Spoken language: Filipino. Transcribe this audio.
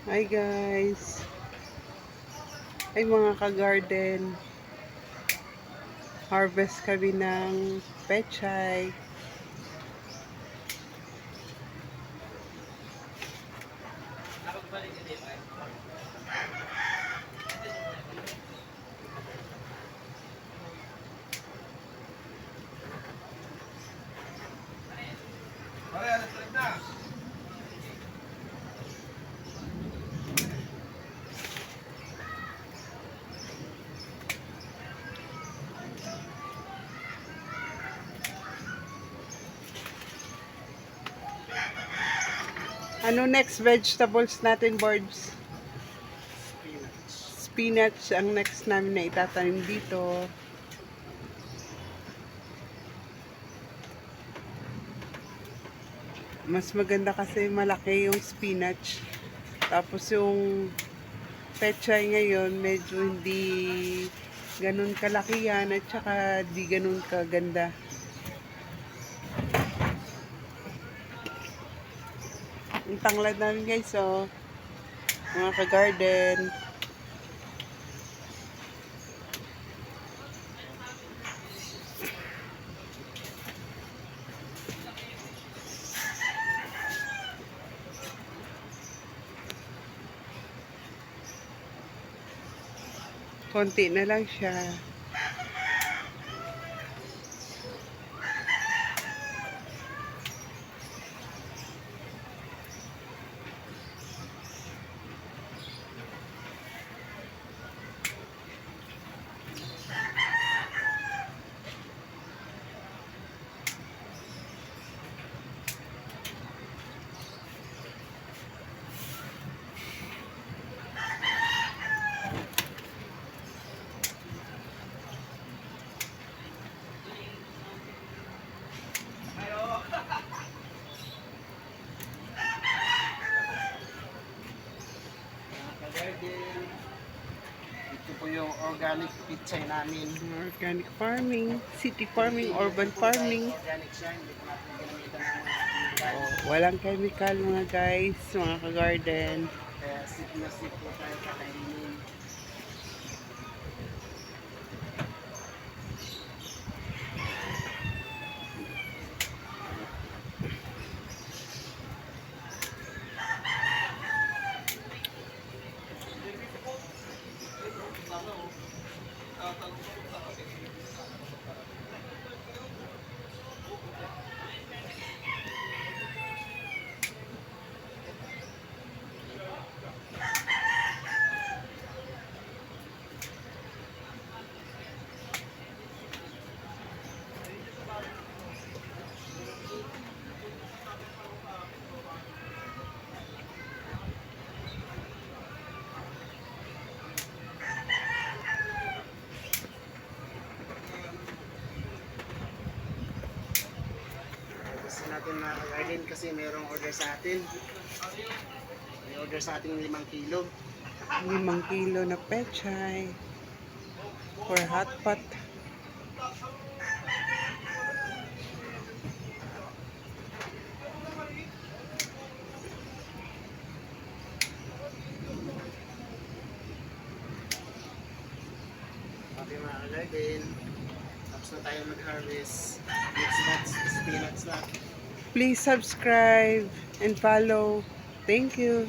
Hi guys! Ay mga ka-garden, harvest kami ng pechay. Ano next vegetables natin, boards? Spinach ang next namin na itatanim dito. Mas maganda kasi malaki yung spinach. Tapos yung pechay ngayon medyo hindi ganun kalaki yan at saka di ganun kaganda. Ang tanglad namin guys, oh, mga ka-garden. Konti na lang siya. Garden. Ito po yung organic pichay namin. Organic farming, city farming, urban farming. Organic siya, hindi po natin ginamitan ng mga chemical. Walang chemical mga guys, mga ka-garden. Kaya sip na sip po tayo kakainin. Gusto natin mga garden kasi mayroong order sa atin. May order sa ating 5 kilo. 5 kilo na pechay for hot pot. Okay mga garden. Tapos na tayo mag-harvest. Next batch, spinach na. Please subscribe and follow. Thank you.